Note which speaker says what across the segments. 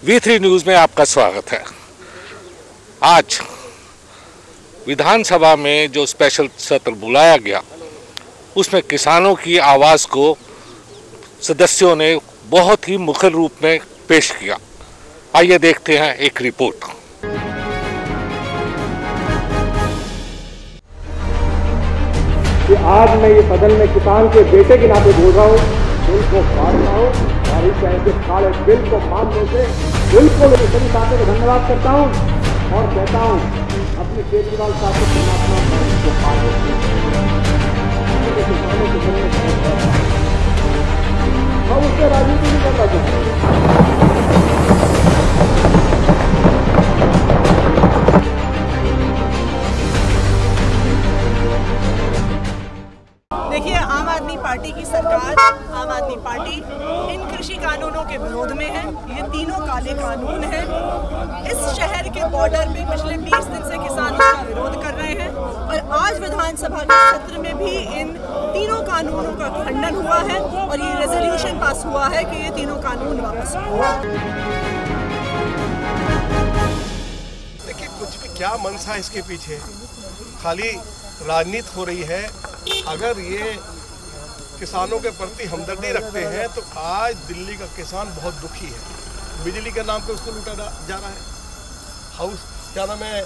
Speaker 1: V3 news में आपका स्वागत है। आज विधानसभा में जो स्पेशल सत्र बुलाया गया उसमें किसानों की आवाज़ को सदस्यों ने बहुत ही मुखर रूप में पेश किया। आइए देखते हैं एक रिपोर्ट।
Speaker 2: कि आज मैं ये सदन में किसान के बेटे के नाते बोल रहा हूँ, बिल को फाड़ना हो और इस तरह के फाड़े बिल को मानने से बिल्कुल सभी साथियों को धन्यवाद करता हूँ और कहता हूँ अपने केजरीवाल साहब को परमात्मा को फाड़ो। हम उससे राजनीति नहीं करना चाहते।
Speaker 3: देखिए, आम आदमी पार्टी की सरकार, आम आदमी पार्टी इन कृषि कानूनों के विरोध में है। ये तीनों काले कानून हैं। इस शहर के बॉर्डर पे पिछले 20 दिन से किसान इसका विरोध कर रहे हैं और आज विधानसभा के सत्र में भी इन तीनों कानूनों का खंडन हुआ है और ये रेजोल्यूशन पास हुआ है कि ये तीनों कानून वापस हो।
Speaker 4: देखिए, कुछ भी क्या मनसा है इसके पीछे, खाली राजनीति हो रही है। अगर ये किसानों के प्रति हमदर्दी रखते हैं तो आज दिल्ली का किसान बहुत दुखी है। बिजली के नाम पे उसको लूटा जा रहा है। हाउस क्या नाम है,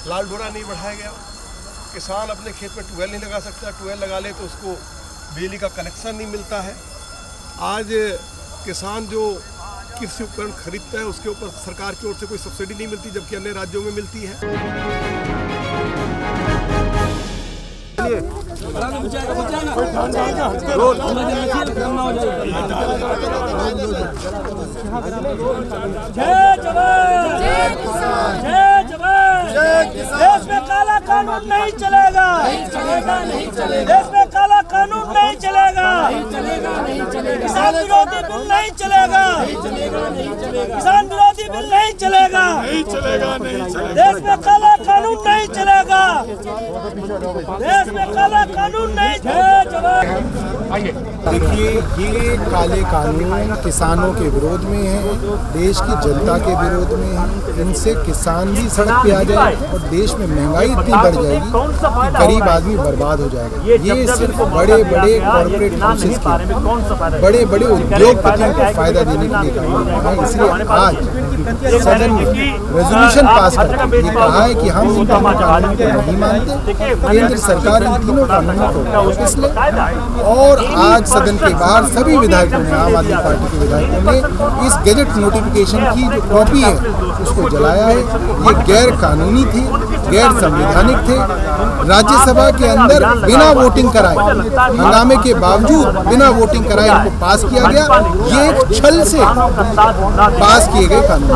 Speaker 4: लाल डोरा नहीं बढ़ाया गया। किसान अपने खेत में ट्यूबवेल नहीं लगा सकता, ट्यूबवेल लगा ले तो उसको बिजली का कनेक्शन नहीं मिलता है। आज किसान जो कृषि उपकरण खरीदता है उसके ऊपर सरकार की ओर से कोई सब्सिडी नहीं मिलती, जबकि अन्य राज्यों में मिलती है।
Speaker 5: जय जवान, जय किसान, जय जवान, जय किसान। देश में काला कानून नहीं चलेगा, नहीं चलेगा, नहीं चलेगा। देश में काला कानून नहीं चलेगा, नहीं चलेगा, नहीं चलेगा। किसान विरोधी बिल नहीं चलेगा, नहीं चलेगा, नहीं चलेगा। किसान विरोधी बिल नहीं चलेगा, नहीं चलेगा, नहीं चलेगा। देश में काला कानून नहीं चलेगा, देश में काला कानून नहीं। जय जवान।
Speaker 6: देखिए, ये काले कानून किसानों के विरोध में है, देश की जनता के विरोध में है। इनसे किसान भी सड़क पे आ जाए और देश में महंगाई इतनी बढ़ जाएगी कि गरीब आदमी बर्बाद हो जाएगा। ये सिर्फ बड़े बड़े कॉर्पोरेट हाउसेस के, बड़े बड़े उद्योगपतियों को फायदा देने के लिए कानून है। इसलिए आज सदन में रेजोल्यूशन पास करके ये कहा है कि हम इन कानूनों को नहीं मानते। केंद्र सरकार इन तीनों कानूनों को वापस ले। और आज सदन के बाहर सभी विधायकों ने, आम आदमी पार्टी के विधायकों ने इस गैजेट नोटिफिकेशन की जो कॉपी है उसको जलाया है। ये गैर कानूनी थी, गैर संवैधानिक थे। राज्यसभा के अंदर बिना वोटिंग कराए, हंगामे के बावजूद बिना वोटिंग कराए इनको पास किया गया। ये एक छल से पास किए गए कानून।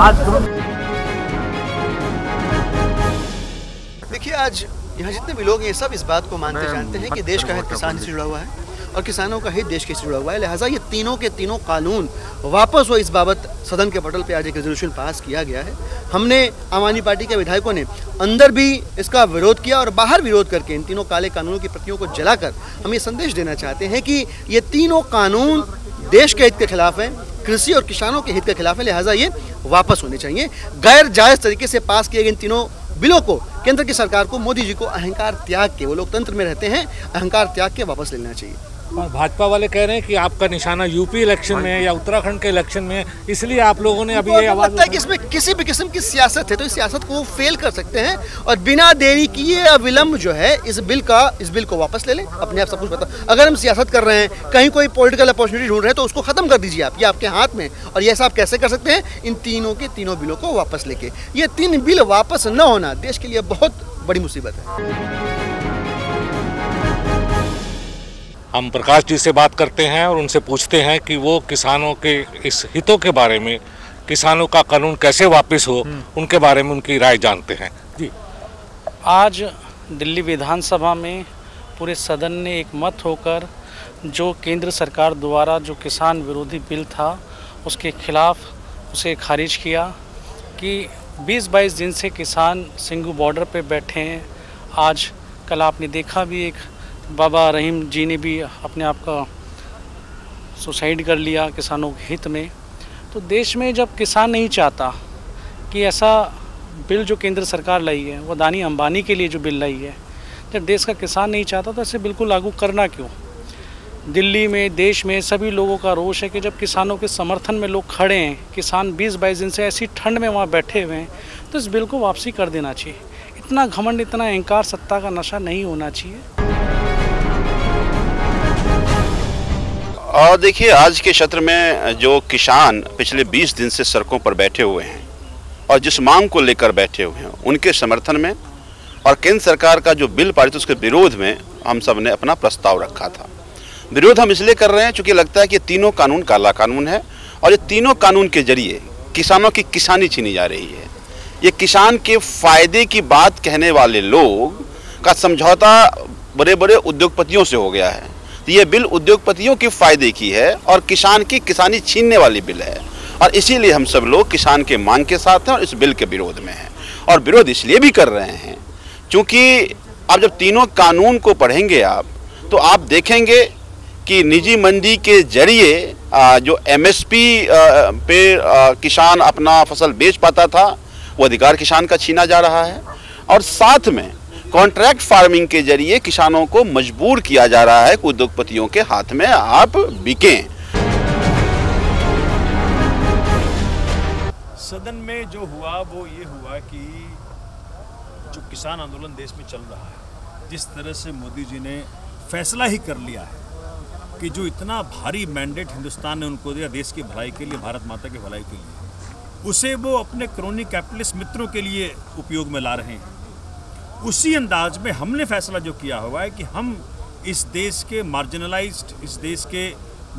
Speaker 7: देखिए, आज यहाँ जितने भी लोग हैं सब इस बात को मानते जानते हैं कि देश का हित किसान से जुड़ा हुआ है और किसानों का हित देश के से जुड़ा हुआ है। लिहाजा ये तीनों के तीनों कानून वापस हो, इस बाबत सदन के पटल पे आज एक रेजोल्यूशन पास किया गया है। हमने आम आदमी पार्टी के विधायकों ने अंदर भी इसका विरोध किया और बाहर विरोध करके इन तीनों काले कानूनों की प्रतियों को जलाकर हम ये संदेश देना चाहते हैं कि ये तीनों कानून देश के हित के खिलाफ हैं, कृषि और किसानों के हित के खिलाफ है। लिहाजा ये वापस होने चाहिए। गैर जायज़ तरीके से पास किए गए इन तीनों बिलों को केंद्र की सरकार को, मोदी जी को अहंकार त्याग के, वो लोकतंत्र में रहते हैं, अहंकार त्याग के वापस लेना चाहिए।
Speaker 1: और भाजपा वाले कह रहे हैं कि आपका निशाना यूपी इलेक्शन में है या उत्तराखंड के इलेक्शन में है, इसलिए आप लोगों ने अभी ये आवाज
Speaker 7: लगता है कि इसमें किसी भी किस्म की सियासत है तो इस सियासत को वो फेल कर सकते हैं और बिना देरी किए या विलम्ब जो है इस बिल को वापस ले लें। अपने आप सब कुछ बताओ। अगर हम सियासत कर रहे हैं, कहीं कोई पॉलिटिकल अपॉर्चुनिटी ढूंढ रहे हैं तो उसको खत्म कर दीजिए आप, ये आपके हाथ में। और ये ऐसा आप कैसे कर सकते हैं? इन तीनों के तीनों बिलों को वापस लेके। ये 3 बिल वापस न होना देश के लिए बहुत बड़ी मुसीबत है।
Speaker 1: हम प्रकाश जी से बात करते हैं और उनसे पूछते हैं कि वो किसानों के इस हितों के बारे में, किसानों का कानून कैसे वापस हो, उनके बारे में उनकी राय जानते हैं। जी,
Speaker 8: आज दिल्ली विधानसभा में पूरे सदन ने एक मत होकर जो केंद्र सरकार द्वारा जो किसान विरोधी बिल था उसके खिलाफ उसे खारिज किया कि 20-22 दिन से किसान सिंगू बॉर्डर पे बैठे हैं। आज कल आपने देखा भी एक बाबा रहीम जी ने भी अपने आप का सुसाइड कर लिया किसानों के हित में। तो देश में जब किसान नहीं चाहता कि ऐसा बिल जो केंद्र सरकार लाई है, वो अदानी अंबानी के लिए जो बिल लाई है, जब देश का किसान नहीं चाहता तो ऐसे बिल्कुल लागू करना क्यों। दिल्ली में, देश में सभी लोगों का रोष है कि जब किसानों के समर्थन में लोग खड़े हैं, किसान 20-22 दिन से ऐसी ठंड में वहाँ बैठे हुए हैं, तो इस बिल को वापसी कर देना चाहिए। इतना घमंड, इतना अहंकार, सत्ता का नशा नहीं होना चाहिए।
Speaker 9: और देखिए, आज के क्षेत्र में जो किसान पिछले 20 दिन से सड़कों पर बैठे हुए हैं और जिस मांग को लेकर बैठे हुए हैं, उनके समर्थन में और केंद्र सरकार का जो बिल पारित उसके विरोध में हम सब ने अपना प्रस्ताव रखा था। विरोध हम इसलिए कर रहे हैं क्योंकि लगता है कि तीनों कानून काला कानून है और ये तीनों कानून के जरिए किसानों की किसानी छीनी जा रही है। ये किसान के फायदे की बात कहने वाले लोग का समझौता बड़े बड़े उद्योगपतियों से हो गया है। तो ये बिल उद्योगपतियों के फायदे की है और किसान की किसानी छीनने वाली बिल है, और इसीलिए हम सब लोग किसान के मांग के साथ हैं और इस बिल के विरोध में हैं। और विरोध इसलिए भी कर रहे हैं क्योंकि आप जब तीनों कानून को पढ़ेंगे आप, तो आप देखेंगे कि निजी मंडी के जरिए जो एमएसपी पे किसान अपना फसल बेच पाता था, वो अधिकार किसान का छीना जा रहा है। और साथ में कॉन्ट्रैक्ट फार्मिंग के जरिए किसानों को मजबूर किया जा रहा है कि उद्योगपतियों के हाथ में आप बिकें।
Speaker 10: सदन में जो हुआ वो ये हुआ कि जो किसान आंदोलन देश में चल रहा है, जिस तरह से मोदी जी ने फैसला ही कर लिया है कि जो इतना भारी मैंडेट हिंदुस्तान ने उनको दिया देश की भलाई के लिए, भारत माता की भलाई के लिए, उसे वो अपने क्रोनी कैपिटलिस्ट मित्रों के लिए उपयोग में ला रहे हैं। उसी अंदाज में हमने फैसला जो किया हुआ है कि हम इस देश के मार्जिनलाइज्ड, इस देश के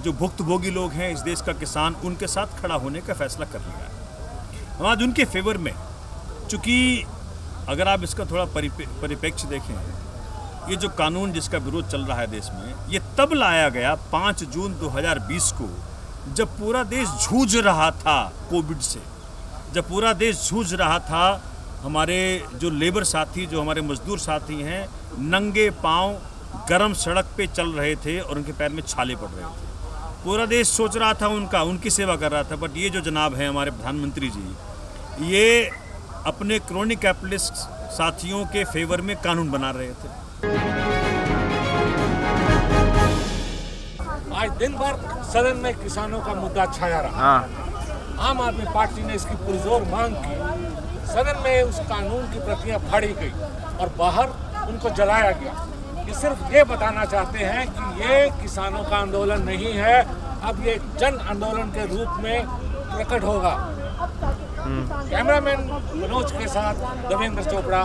Speaker 10: जो भुक्तभोगी लोग हैं, इस देश का किसान, उनके साथ खड़ा होने का फैसला कर लिया है। हम आज उनके फेवर में, चूँकि अगर आप इसका थोड़ा परिप्रेक्ष्य देखें, ये जो कानून जिसका विरोध चल रहा है देश में, ये तब लाया गया 5 जून 2020 को, जब पूरा देश जूझ रहा था कोविड से, जब पूरा देश जूझ रहा था। हमारे जो लेबर साथी, जो हमारे मजदूर साथी हैं, नंगे पांव गरम सड़क पे चल रहे थे और उनके पैर में छाले पड़ रहे थे। पूरा देश सोच रहा था उनकी सेवा कर रहा था। बट ये जो जनाब हैं हमारे प्रधानमंत्री जी, ये अपने क्रोनी कैपिटलिस्ट साथियों के फेवर में कानून बना रहे थे।
Speaker 1: आज दिन भर सदन में किसानों का मुद्दा छाया रहा। आम आदमी पार्टी ने इसकी पुरजोर मांग की। सदन में उस कानून की प्रतियां फाड़ी गई और बाहर उनको जलाया गया। ये सिर्फ ये बताना चाहते हैं कि ये किसानों का आंदोलन नहीं है, अब ये जन आंदोलन के रूप में प्रकट होगा। कैमरामैन मनोज के साथ देवेंद्र चोपड़ा।